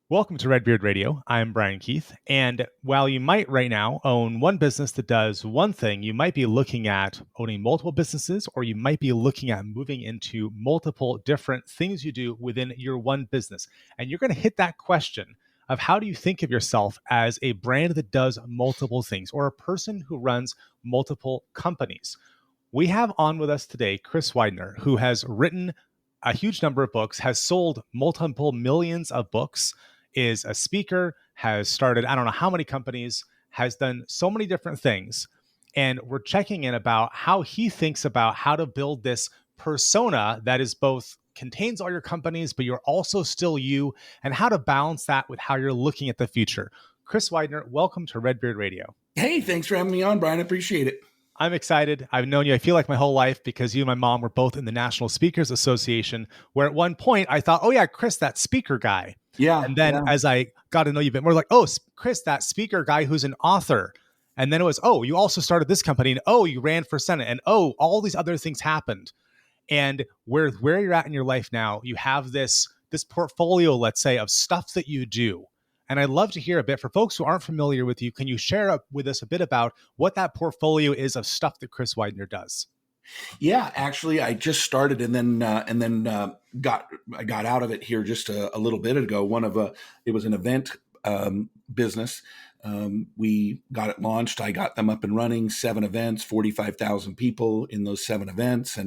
Welcome to Redbeard Radio. I'm Brian Keith. And while you might right now own one business that does one thing, you might be looking at owning multiple businesses, or you might be looking at moving into multiple different things you do within your one business. And you're going to hit that question of how do you think of yourself as a brand that does multiple things or a person who runs multiple companies. We have on with us today Chris Widener, who has written a huge number of books, has sold multiple millions of books, is a speaker, has started I don't know how many companies, has done so many different things. And we're checking in about how he thinks about how to build this persona that is both contains all your companies, but you're also still you, and how to balance that with how you're looking at the future. Chris Widener, welcome to Redbeard Radio. Hey, thanks for having me on, Brian. I appreciate it. I'm excited. I've known you, I feel like my whole life, because you and my mom were both in the National Speakers Association, where at one point I thought, oh yeah, Chris, that speaker guy. Yeah. And then as I got to know you a bit more, like, oh, Chris, that speaker guy who's an author. And then it was, oh, you also started this company, and oh, you ran for Senate, and oh, all these other things happened. And where you're at in your life now, you have this portfolio, let's say, of stuff that you do. And I'd love to hear a bit for folks who aren't familiar with you. Can you share with us a bit about what that portfolio is of stuff that Chris Widener does? Yeah, actually, I just started and then got out of it here just a little bit ago. It was an event business. We got it launched. I got them up and running. 7 events, 45,000 people in those 7 events,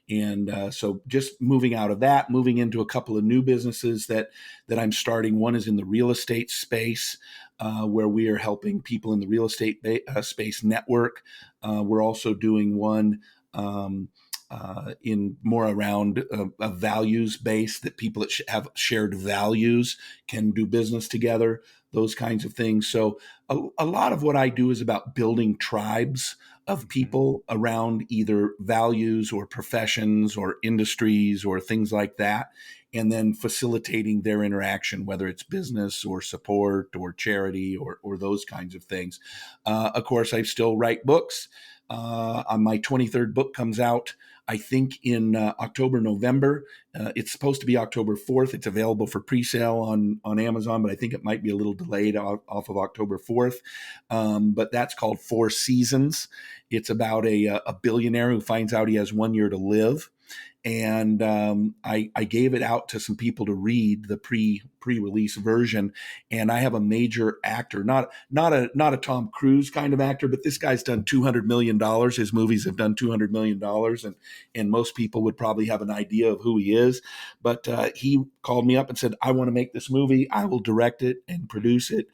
and so just moving out of that, moving into a couple of new businesses that I'm starting. One is in the real estate space, where we are helping people in the real estate space network. We're also doing one in more around a values base, that people that have shared values can do business together, those kinds of things. So a lot of what I do is about building tribes of people around either values or professions or industries or things like that, and then facilitating their interaction, whether it's business or support or charity or those kinds of things. Of course, I still write books. On my 23rd book comes out, I think, in October, November. It's supposed to be October 4th. It's available for pre-sale on Amazon, but I think it might be a little delayed off of October 4th. But that's called 4 Seasons. It's about a billionaire who finds out he has 1 year to live. And I gave it out to some people to read, the pre-release version. And I have a major actor, not a Tom Cruise kind of actor, but this guy's done $200 million. His movies have done $200 million. And most people would probably have an idea of who he is. But he called me up and said, I want to make this movie. I will direct it and produce it.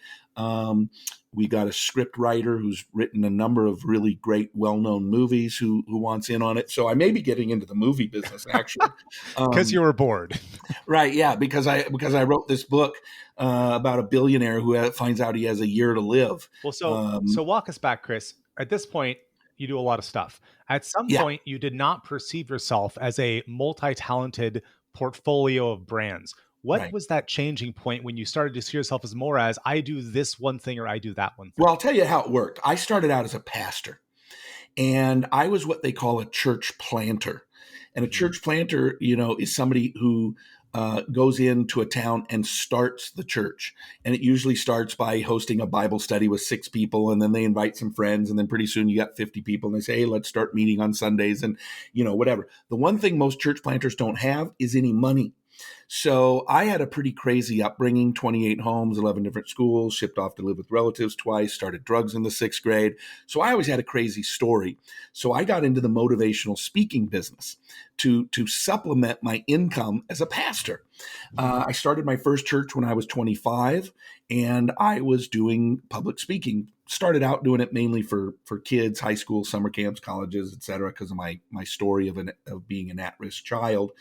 We got a script writer who's written a number of really great, well-known movies who wants in on it. So I may be getting into the movie business, actually. Because you were bored. Right, yeah, because I wrote this book about a billionaire who finds out he has a year to live. Well, so walk us back, Chris. At this point, you do a lot of stuff. At some point, you did not perceive yourself as a multi-talented portfolio of brands. What was that changing point when you started to see yourself as more as I do this one thing or I do that one thing? Well, I'll tell you how it worked. I started out as a pastor, and I was what they call a church planter. And a church planter, is somebody who goes into a town and starts the church. And it usually starts by hosting a Bible study with 6 people, and then they invite some friends, and then pretty soon you got 50 people, and they say, hey, let's start meeting on Sundays, and whatever. The one thing most church planters don't have is any money. So I had a pretty crazy upbringing, 28 homes, 11 different schools, shipped off to live with relatives twice, started drugs in the 6th grade. So I always had a crazy story. So I got into the motivational speaking business to supplement my income as a pastor. I started my first church when I was 25, and I was doing public speaking. Started out doing it mainly for kids, high school, summer camps, colleges, et cetera, because of my story of being an at-risk child.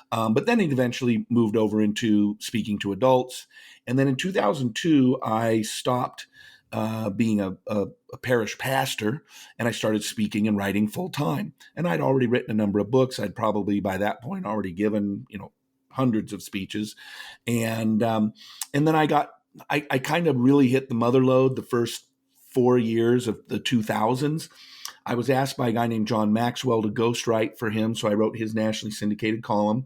But then it eventually moved over into speaking to adults. And then in 2002, I stopped being a parish pastor, and I started speaking and writing full time. And I'd already written a number of books. I'd probably by that point already given, hundreds of speeches. And then I kind of really hit the mother lode the first 4 years of the 2000s. I was asked by a guy named John Maxwell to ghostwrite for him, so I wrote his nationally syndicated column.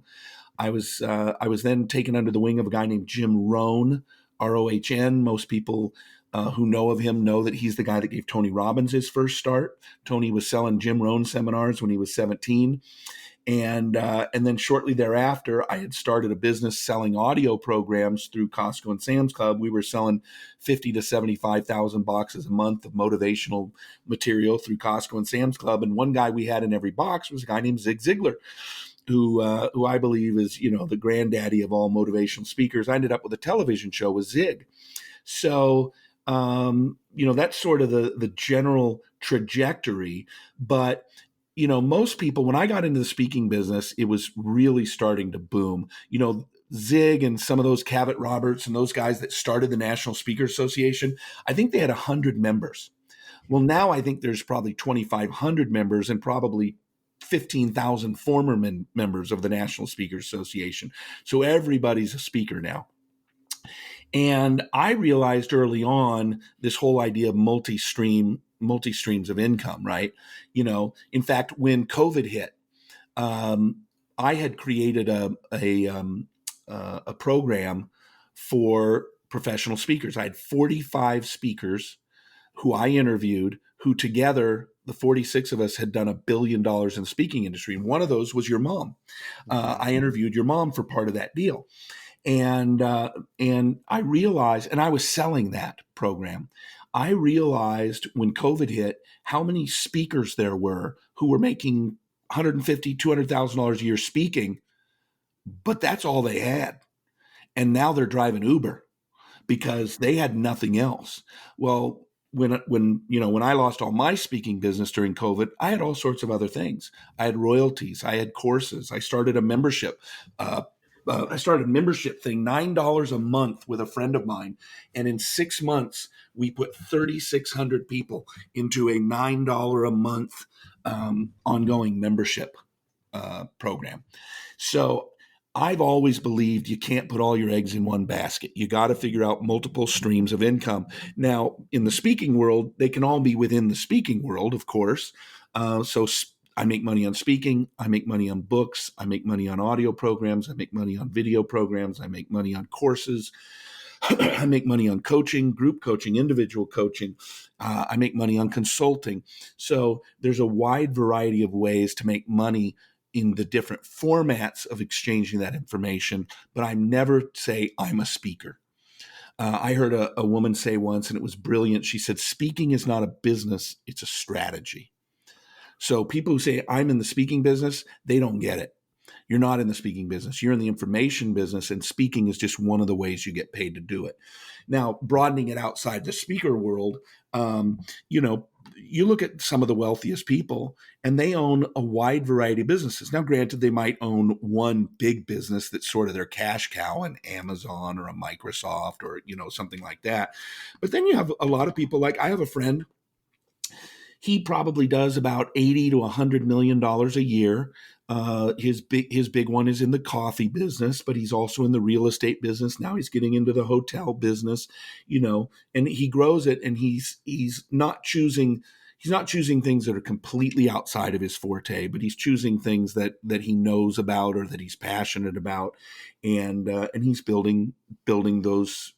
I was then taken under the wing of a guy named Jim Rohn, ROHN. Most people who know of him know that he's the guy that gave Tony Robbins his first start. Tony was selling Jim Rohn seminars when he was 17. And then shortly thereafter, I had started a business selling audio programs through Costco and Sam's Club. We were selling 50 to 75,000 boxes a month of motivational material through Costco and Sam's Club. And one guy we had in every box was a guy named Zig Ziglar, who I believe is, the granddaddy of all motivational speakers. I ended up with a television show with Zig. So, that's sort of the general trajectory. But most people, when I got into the speaking business, it was really starting to boom. Zig and some of those Cavett Roberts and those guys that started the National Speaker Association, I think they had 100 members. Well, now I think there's probably 2,500 members and probably 15,000 former members of the National Speaker Association. So everybody's a speaker now. And I realized early on this whole idea of multi-streams of income, right? In fact, when COVID hit, I had created a program for professional speakers. I had 45 speakers who I interviewed, who together, the 46 of us had done $1 billion in the speaking industry. And one of those was your mom. I interviewed your mom for part of that deal. And I realized, and I was selling that program, I realized when COVID hit how many speakers there were who were making $150,000, $200,000 a year speaking, but that's all they had. And now they're driving Uber because they had nothing else. Well, when I lost all my speaking business during COVID, I had all sorts of other things. I had royalties, I had courses, I started a membership. I started a membership thing, $9 a month with a friend of mine. And in 6 months, we put 3,600 people into a $9 a month ongoing membership program. So I've always believed you can't put all your eggs in one basket. You got to figure out multiple streams of income. Now, in the speaking world, they can all be within the speaking world, of course. So I make money on speaking. I make money on books. I make money on audio programs. I make money on video programs. I make money on courses. I make money on coaching, group coaching, individual coaching. I make money on consulting. So there's a wide variety of ways to make money in the different formats of exchanging that information. But I never say I'm a speaker. I heard a woman say once, and it was brilliant. She said, speaking is not a business, it's a strategy. So people who say I'm in the speaking business, they don't get it. You're not in the speaking business. You're in the information business, and speaking is just one of the ways you get paid to do it. Now, broadening it outside the speaker world, you look at some of the wealthiest people, and they own a wide variety of businesses. Now, granted, they might own one big business that's sort of their cash cow, an Amazon or a Microsoft or, something like that. But then you have a lot of people, like I have a friend. He probably does about $80 to $100 million a year. His big one is in the coffee business, but he's also in the real estate business. Now he's getting into the hotel business, and he grows it. And he's not choosing things that are completely outside of his forte, but he's choosing things that he knows about or that he's passionate about, and he's building those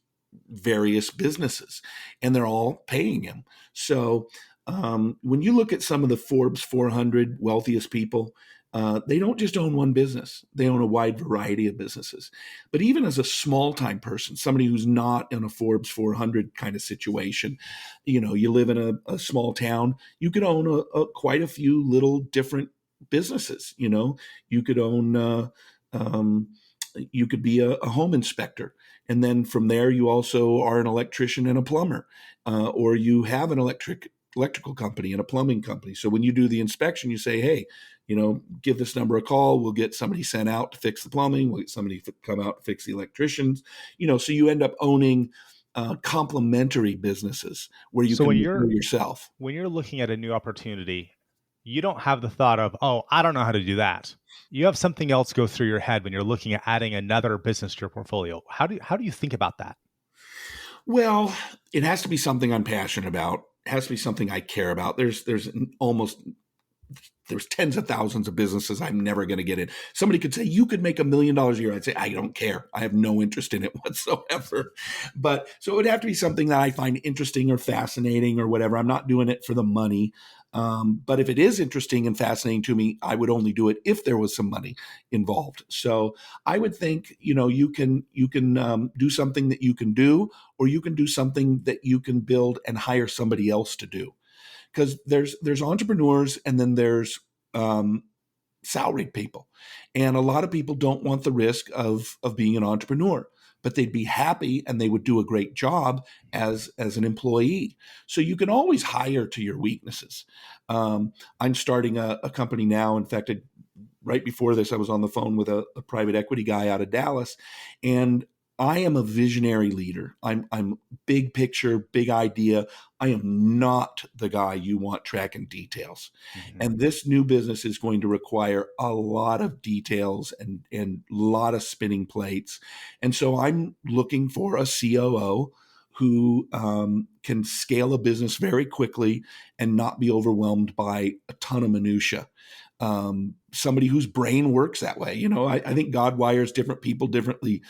various businesses, and they're all paying him. So. When you look at some of the Forbes 400 wealthiest people, they don't just own one business. They own a wide variety of businesses. But even as a small-time person, somebody who's not in a Forbes 400 kind of situation, you live in a small town, you could own quite a few little different businesses. You could own, you could be a home inspector. And then from there, you also are an electrician and a plumber, or you have an electrical company and a plumbing company. So when you do the inspection, you say, hey, give this number a call. We'll get somebody sent out to fix the plumbing. We'll get somebody to come out to fix the electricians. So you end up owning complementary businesses where you So can do yourself. When you're looking at a new opportunity, you don't have the thought of, oh, I don't know how to do that. You have something else go through your head when you're looking at adding another business to your portfolio. How do you think about that? Well, it has to be something I'm passionate about. It has to be something I care about. There's almost there's tens of thousands of businesses I'm never going to get in. Somebody could say, you could make $1 million a year. I'd say, I don't care. I have no interest in it whatsoever. But so it would have to be something that I find interesting or fascinating or whatever. I'm not doing it for the money. But if it is interesting and fascinating to me, I would only do it if there was some money involved. So I would think, you can do something that you can do, or you can do something that you can build and hire somebody else to do, because there's entrepreneurs, and then there's um, salaried people, and a lot of people don't want the risk of being an entrepreneur, but they'd be happy and they would do a great job as an employee. So you can always hire to your weaknesses. I'm starting a company now. In fact, right before this, I was on the phone with a private equity guy out of Dallas, and I am a visionary leader. I'm big picture, big idea. I am not the guy you want tracking details. Hmm. And this new business is going to require a lot of details and a lot of spinning plates. And so I'm looking for a COO who can scale a business very quickly and not be overwhelmed by a ton of minutia. Somebody whose brain works that way. I think God wires different people differently.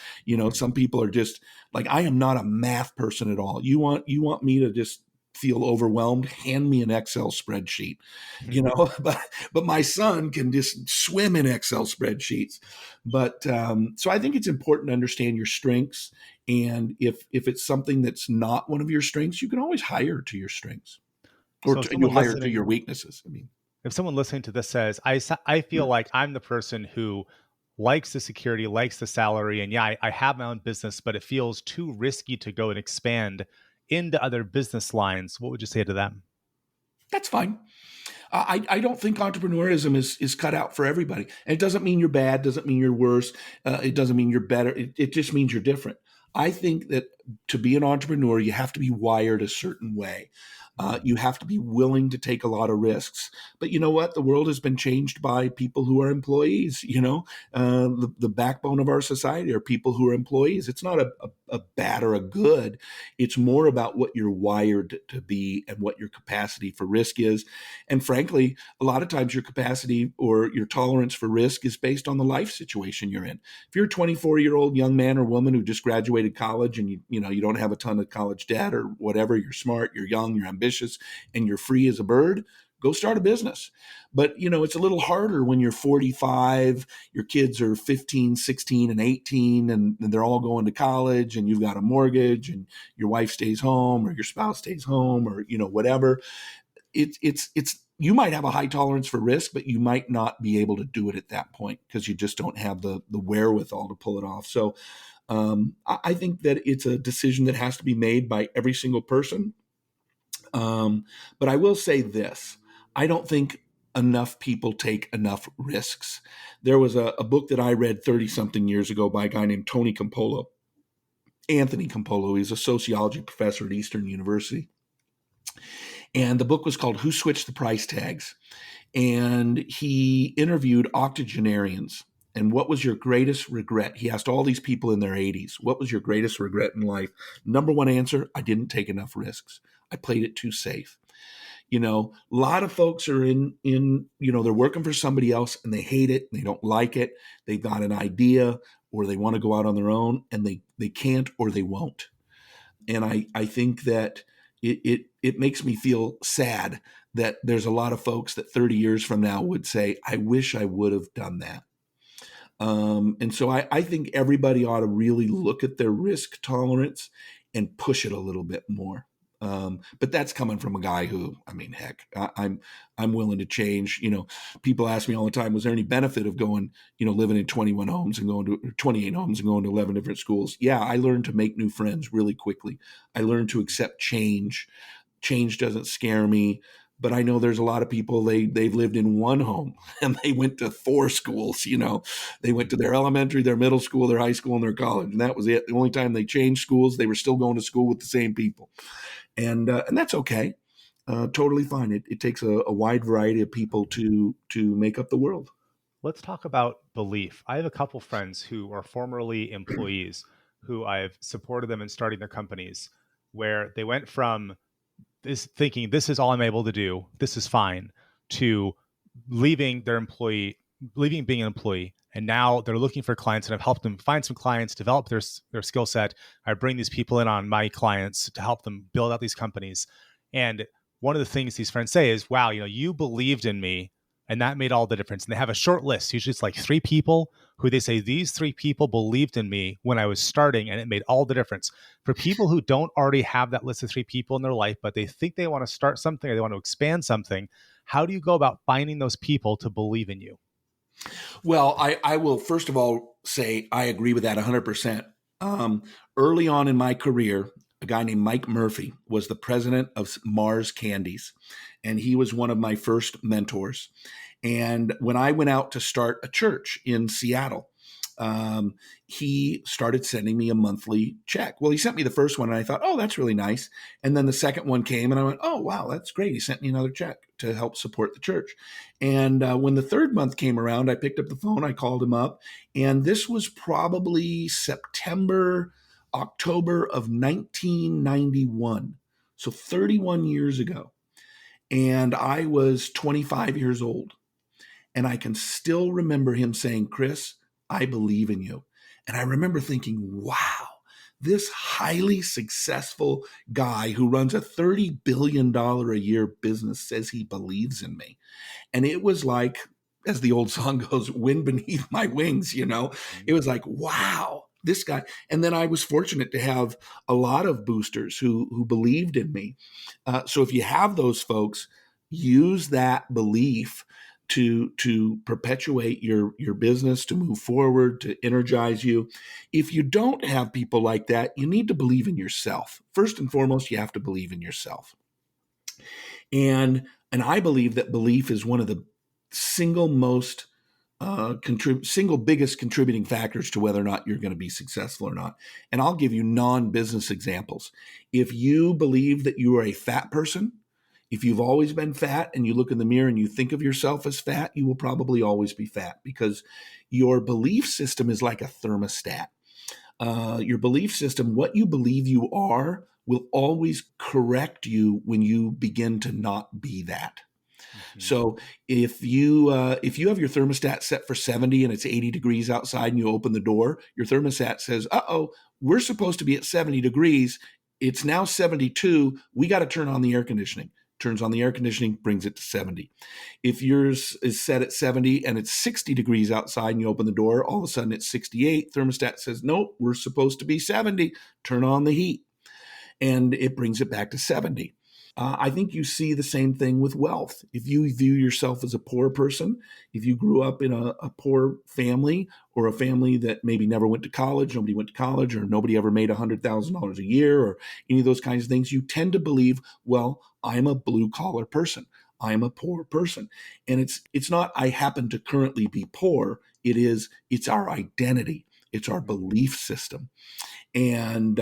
Some people are just like, I am not a math person at all. You want me to just feel overwhelmed? Hand me an Excel spreadsheet, but my son can just swim in Excel spreadsheets. But so I think it's important to understand your strengths. And if it's something that's not one of your strengths, you can always hire to your strengths, or So if you someone hire to listening, your weaknesses. I mean, if someone listening to this says, I feel like I'm the person who likes the security, likes the salary, and yeah, I have my own business, but it feels too risky to go and expand into other business lines, what would you say to them? that's fine. I don't think entrepreneurism is cut out for everybody. And it doesn't mean you're bad, doesn't mean you're worse. It doesn't mean you're better. It just means you're different. I think that to be an entrepreneur, you have to be wired a certain way. You have to be willing to take a lot of risks. But you know what? The world has been changed by people who are employees. The backbone of our society are people who are employees. It's not a bad or a good. It's more about what you're wired to be and what your capacity for risk is. And frankly, a lot of times your capacity or your tolerance for risk is based on the life situation you're in. If you're a 24-year-old young man or woman who just graduated college, and you don't have a ton of college debt or whatever, you're smart, you're young, you're ambitious, and you're free as a bird, go start a business. But it's a little harder when you're 45, your kids are 15, 16, and 18, and they're all going to college, and you've got a mortgage, and your wife stays home, or your spouse stays home, or whatever. It's you might have a high tolerance for risk, but you might not be able to do it at that point because you just don't have the wherewithal to pull it off. So I think that it's a decision that has to be made by every single person. But I will say this: I don't think enough people take enough risks. There was a book that I read 30 something years ago by a guy named Anthony Campolo. He's a sociology professor at Eastern University. And the book was called Who Switched the Price Tags? And he interviewed octogenarians. And what was your greatest regret? He asked all these people in their 80s, what was your greatest regret in life? Number one answer: I didn't take enough risks. I played it too safe. A lot of folks are they're working for somebody else and they hate it, they don't like it, they've got an idea, or they want to go out on their own, and they can't, or they won't. And I think that it makes me feel sad that there's a lot of folks that 30 years from now would say, I wish I would have done that. And so I think everybody ought to really look at their risk tolerance and push it a little bit more. But that's coming from a guy who, I mean, heck, I'm willing to change. People ask me all the time, was there any benefit of going, living in 21 homes and going to 28 homes and going to 11 different schools? Yeah, I learned to make new friends really quickly. I learned to accept change. Change doesn't scare me. But I know there's a lot of people, they've lived in one home and they went to 4 schools. They went to their elementary, their middle school, their high school, and their college, and that was it. The only time they changed schools, they were still going to school with the same people, and that's okay. Totally fine. It takes a wide variety of people to make up the world. Let's talk about belief. I have a couple friends who are formerly employees who I've supported them in starting their companies, where they went from this thinking this is all I'm able to do, this is fine, to leaving their employee, leaving being an employee, and now they're looking for clients, and I've helped them find some clients, develop their skill set. I bring these people in on my clients to help them build out these companies. And one of the things these friends say is, wow, you believed in me, and that made all the difference. And they have a short list. Usually it's like 3 people who they say, these 3 people believed in me when I was starting, and it made all the difference. For people who don't already have that list of 3 people in their life, but they think they want to start something or they want to expand something, how do you go about finding those people to believe in you? Well, I will first of all say I agree with that 100%. Early on in my career, a guy named Mike Murphy was the president of Mars Candies, and he was one of my first mentors. And when I went out to start a church in Seattle, um, he started sending me a monthly check. Well, he sent me the first one, and I thought, oh, that's really nice. And then the second one came, and I went, oh, wow, that's great. He sent me another check to help support the church. And when the third month came around, I picked up the phone, I called him up, and this was probably September, October of 1991. So 31 years ago. And I was 25 years old. And I can still remember him saying, Chris, I believe in you. And I remember thinking, wow, this highly successful guy who runs a $30 billion a year business says he believes in me. And it was like, as the old song goes, wind beneath my wings. It was like, wow, this guy. And then I was fortunate to have a lot of boosters who believed in me. So if you have those folks, use that belief to perpetuate your business, to move forward, to energize you. If you don't have people like that, you need to believe in yourself. First and foremost, you have to believe in yourself. And I believe that belief is one of the single most single biggest contributing factors to whether or not you're going to be successful or not. And I'll give you non-business examples. If you believe that you are a fat person, if you've always been fat and you look in the mirror and you think of yourself as fat, you will probably always be fat because your belief system is like a thermostat. Your belief system, what you believe you are, will always correct you when you begin to not be that. Mm-hmm. So if you have your thermostat set for 70 and it's 80 degrees outside and you open the door, your thermostat says, "Uh-oh, we're supposed to be at 70 degrees. It's now 72. We got to turn on the air conditioning." Turns on the air conditioning, brings it to 70. If yours is set at 70 and it's 60 degrees outside and you open the door, all of a sudden it's 68. Thermostat says, "Nope, we're supposed to be 70. Turn on the heat." And it brings it back to 70. I think you see the same thing with wealth. If you view yourself as a poor person, if you grew up in a poor family or a family that maybe never went to college, nobody went to college, or nobody ever made $100,000 a year, or any of those kinds of things, you tend to believe, well, I'm a blue collar person. I'm a poor person. And it's not I happen to currently be poor. It's our identity. It's our belief system. And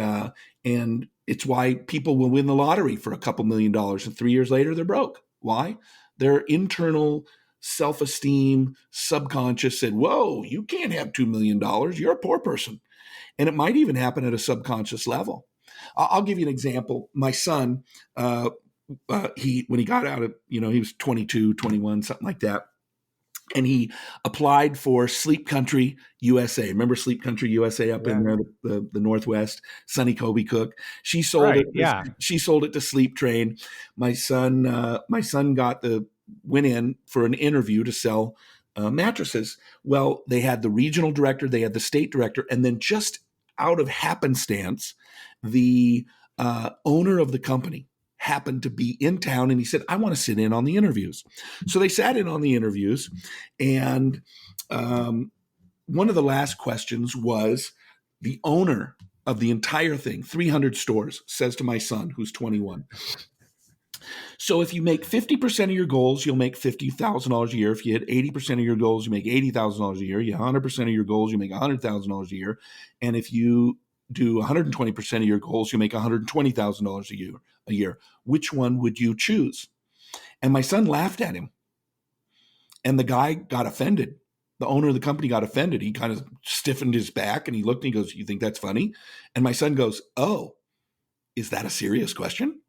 it's why people will win the lottery for a couple $1,000,000 and 3 years later they're broke. Why? Their internal self-esteem, subconscious said, "Whoa, you can't have $2 million. You're a poor person." And it might even happen at a subconscious level. I'll give you an example. My son, he when he got out of, he was 22, 21, something like that. And he applied for Sleep Country USA. Remember Sleep Country USA up in Yeah. there, the Northwest? Sunny Kobe Cook. She sold Right. it. Yeah. She sold it to Sleep Train. My son went in for an interview to sell mattresses. Well, they had the regional director, they had the state director, and then just out of happenstance, the owner of the company happened to be in town, and he said, "I want to sit in on the interviews." So they sat in on the interviews, and one of the last questions was the owner of the entire thing, 300 stores, says to my son, who's 21, "So if you make 50% of your goals, you'll make $50,000 a year. If you hit 80% of your goals, you make $80,000 a year. You 100% of your goals, you make $100,000 a year. And if you do 120% of your goals, you make $120,000 a year. Which one would you choose?" And my son laughed at him. And the guy got offended. The owner of the company got offended. He kind of stiffened his back and he looked and he goes, "You think that's funny?" And my son goes, "Oh, is that a serious question?"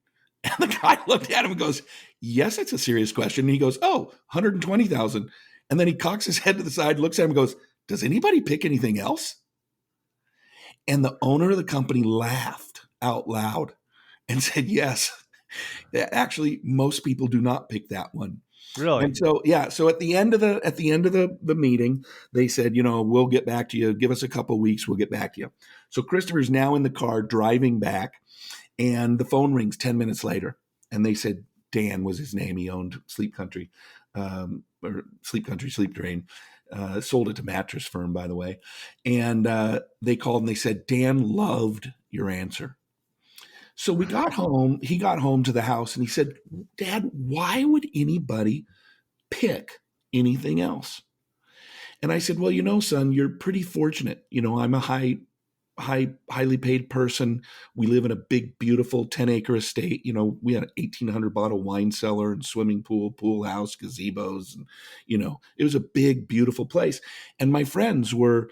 And the guy looked at him and goes, yes, it's a serious question. And he goes, oh, 120,000. And then he cocks his head to the side, looks at him and goes, does anybody pick anything else? And the owner of the company laughed out loud and said, yes, actually, most people do not pick that one. And Really? so, yeah, so at the end of the meeting, they said, we'll get back to you. Give us a couple of weeks. We'll get back to you. So Christopher's now in the car driving back, and the phone rings 10 minutes later. And they said, Dan was his name. He owned Sleep Country, or Sleep Country, Sleep Train. Sold it to Mattress Firm, by the way. And they called and they said, Dan loved your answer. So we got home. He got home to the house and he said, Dad, why would anybody pick anything else? And I said, well, son, you're pretty fortunate. I'm a highly paid person. We live in a big, beautiful 10-acre estate. We had an 1,800 bottle wine cellar and swimming pool house, gazebos. And, it was a big, beautiful place. And my friends were,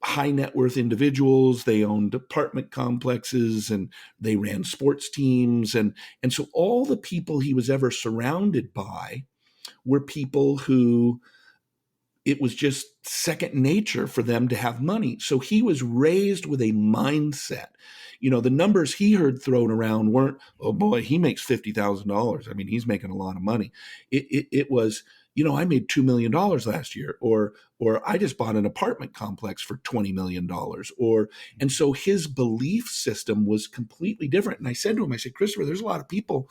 high net worth individuals. They owned apartment complexes and they ran sports teams. And so all the people he was ever surrounded by were people who it was just second nature for them to have money. So he was raised with a mindset. The numbers he heard thrown around weren't, oh boy, he makes $50,000. I mean, he's making a lot of money. It was, I made $2 million last year, or I just bought an apartment complex for $20 million. And so his belief system was completely different. And I said to him, Christopher, there's a lot of people,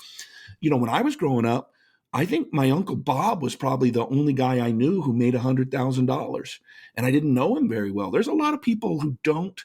when I was growing up, I think my Uncle Bob was probably the only guy I knew who made $100,000, and I didn't know him very well. There's a lot of people who don't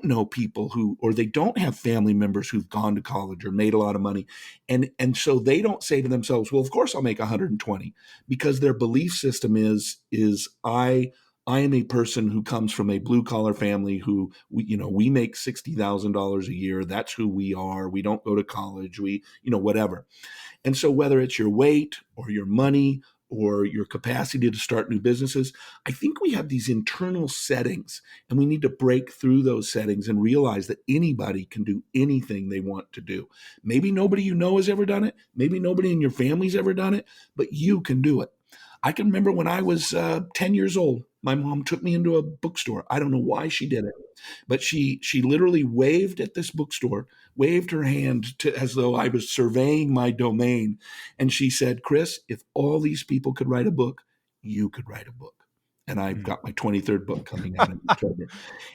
know people who, or they don't have family members who've gone to college or made a lot of money. And so they don't say to themselves, well, of course I'll make 120, because their belief system is I am a person who comes from a blue collar family who, we make $60,000 a year. That's who we are. We don't go to college. We, whatever. And so whether it's your weight or your money or your capacity to start new businesses, I think we have these internal settings, and we need to break through those settings and realize that anybody can do anything they want to do. Maybe nobody you know has ever done it. Maybe nobody in your family's ever done it, but you can do it. I can remember when I was 10 years old, my mom took me into a bookstore. I don't know why she did it, but she literally waved at this bookstore, waved her hand as though I was surveying my domain. And she said, Chris, if all these people could write a book, you could write a book. And I've got my 23rd book coming out in October. That's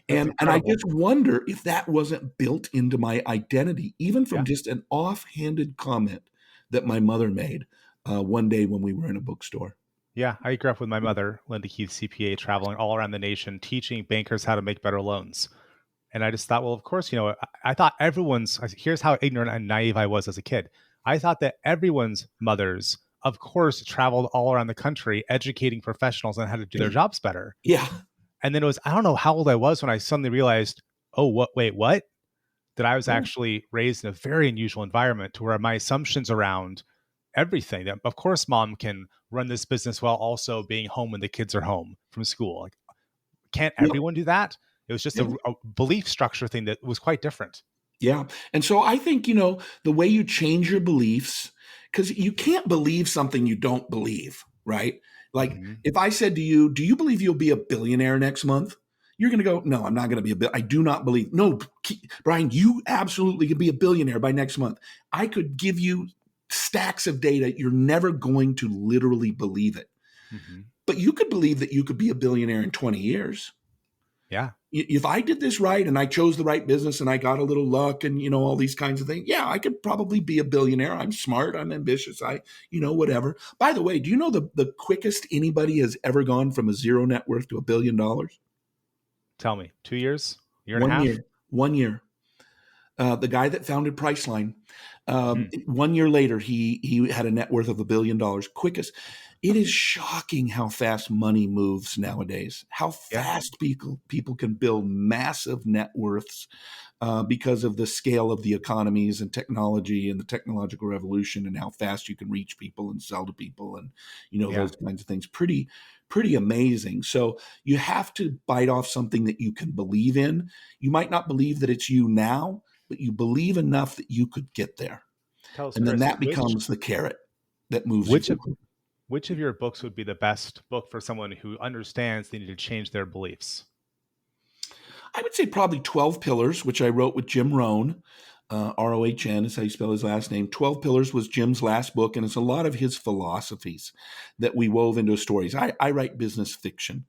And I incredible. just wonder if that wasn't built into my identity, even from Yeah. just an offhanded comment that my mother made one day when we were in a bookstore. Yeah, I grew up with my mother, Linda Keith, CPA, traveling all around the nation, teaching bankers how to make better loans. And I just thought, well, of course, I thought here's how ignorant and naive I was as a kid. I thought that everyone's mothers, of course, traveled all around the country educating professionals on how to do their jobs better. Yeah. And then I don't know how old I was when I suddenly realized, oh, what? That I was Yeah. actually raised in a very unusual environment to where my assumptions around everything that, of course, mom can run this business while also being home when the kids are home from school. Like, can't Yeah. everyone do that? It was just Yeah. a belief structure thing that was quite different. Yeah. And so I think, the way you change your beliefs, because you can't believe something you don't believe, right? Like Mhm. if I said to you, do you believe you'll be a billionaire next month? You're going to go, no, I'm not going to be I do not believe. No, Brian, you absolutely could be a billionaire by next month. I could give you stacks of data. You're never going to literally believe it. Mhm. But you could believe that you could be a billionaire in 20 years. Yeah. If I did this right and I chose the right business and I got a little luck and, all these kinds of things, yeah, I could probably be a billionaire. I'm smart. I'm ambitious. Whatever. By the way, do you know the quickest anybody has ever gone from a zero net worth to $1 billion? Tell me, 2 years, year and a 1 year. half? 1 year. The guy that founded Priceline, Hmm. 1 year later, he had a net worth of $1 billion. Quickest. It is shocking how fast money moves nowadays. How Yeah. fast people can build massive net worths because of the scale of the economies and technology and the technological revolution, and how fast you can reach people and sell to people, and Yeah. those kinds of things. Pretty amazing. So you have to bite off something that you can believe in. You might not believe that it's you now, but you believe enough that you could get there. Tell us, And then Chris, that becomes the carrot that moves you which of forward. which of your books would be the best book for someone who understands they need to change their beliefs? I would say probably 12 Pillars, which I wrote with Jim Rohn. Rohn is how you spell his last name. 12 Pillars was Jim's last book, and it's a lot of his philosophies that we wove into stories. I write business fiction.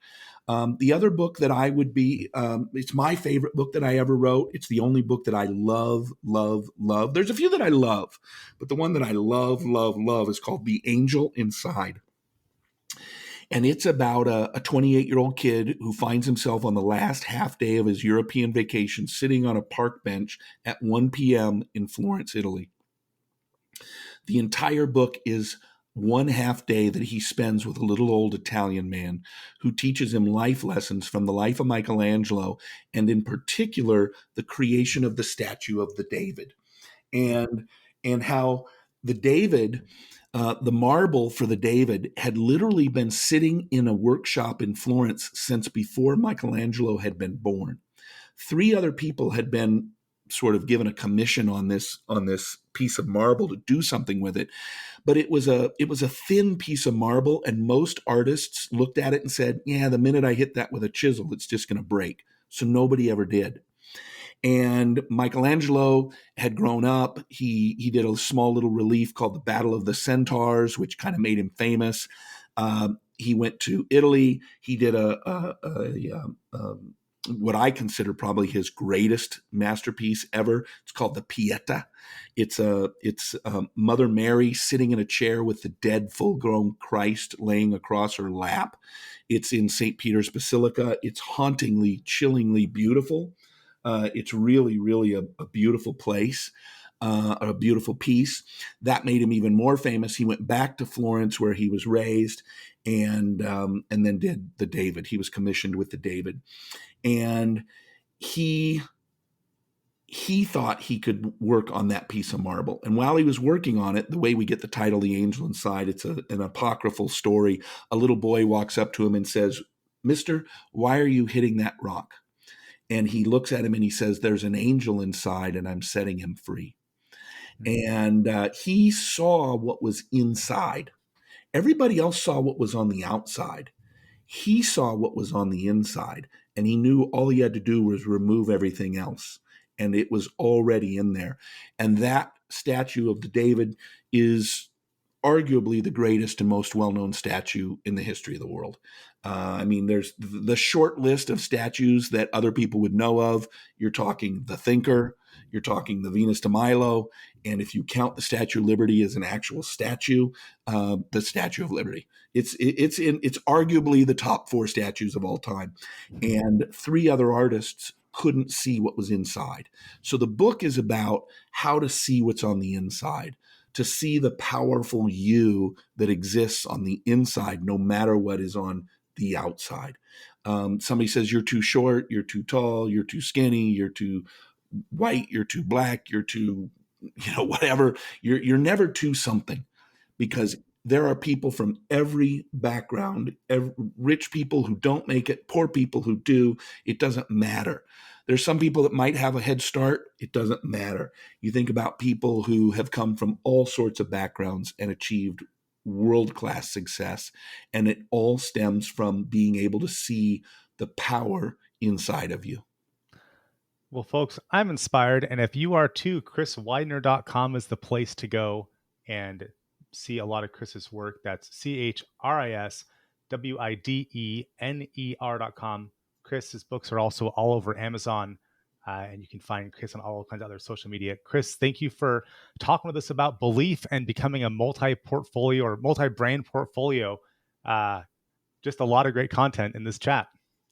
The other book that I would be, it's my favorite book that I ever wrote. It's the only book that I love, love, love. There's a few that I love, but the one that I love, love, love is called The Angel Inside. And it's about a 28-year-old kid who finds himself on the last half day of his European vacation sitting on a park bench at 1 p.m. in Florence, Italy. The entire book is one half day that he spends with a little old Italian man who teaches him life lessons from the life of Michelangelo, and in particular, the creation of the statue of the David. And how the David, the marble for the David, had literally been sitting in a workshop in Florence since before Michelangelo had been born. 3 other people had been sort of given a commission on this piece of marble to do something with it, but it was a thin piece of marble, and most artists looked at it and said, "Yeah, the minute I hit that with a chisel, it's just going to break." So nobody ever did. And Michelangelo had grown up. He did a small little relief called the Battle of the Centaurs, which kind of made him famous. He went to Italy. He did what I consider probably his greatest masterpiece ever. It's called the Pieta. It's Mother Mary sitting in a chair with the dead, full-grown Christ laying across her lap. It's in St. Peter's Basilica. It's hauntingly, chillingly beautiful. It's really, really a beautiful place, a beautiful piece. That made him even more famous. He went back to Florence, where he was raised, and then did the David. He was commissioned with the David, and he thought he could work on that piece of marble. And while he was working on it, the way we get the title, The Angel Inside, it's an apocryphal story. A little boy walks up to him and says, "Mister, why are you hitting that rock?" And he looks at him and he says, "There's an angel inside and I'm setting him free." And he saw what was inside. Everybody else saw what was on the outside. He saw what was on the inside, and he knew all he had to do was remove everything else. And it was already in there. And that statue of the David is arguably the greatest and most well-known statue in the history of the world. I mean, there's the short list of statues that other people would know of. You're talking the Thinker, you're talking the Venus de Milo, and if you count the Statue of Liberty as an actual statue, the Statue of Liberty. It's arguably the top 4 statues of all time, and 3 other artists couldn't see what was inside. So the book is about how to see what's on the inside, to see the powerful you that exists on the inside, no matter what is on the outside. Somebody says you're too short, you're too tall, you're too skinny, you're too white, you're too black, you're too, whatever. You're never too something, because there are people from every background, rich people who don't make it, poor people who do. It doesn't matter. There's some people that might have a head start. It doesn't matter. You think about people who have come from all sorts of backgrounds and achieved world-class success, and it all stems from being able to see the power inside of you. Well, folks, I'm inspired. And if you are too, chriswidener.com is the place to go and see a lot of Chris's work. That's CHRISWIDENER.com. Chris's books are also all over Amazon. And you can find Chris on all kinds of other social media. Chris, thank you for talking with us about belief and becoming a multi-portfolio or multi-brand portfolio. Just a lot of great content in this chat.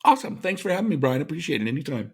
Awesome. Thanks for having me, Brian. Appreciate it. Anytime.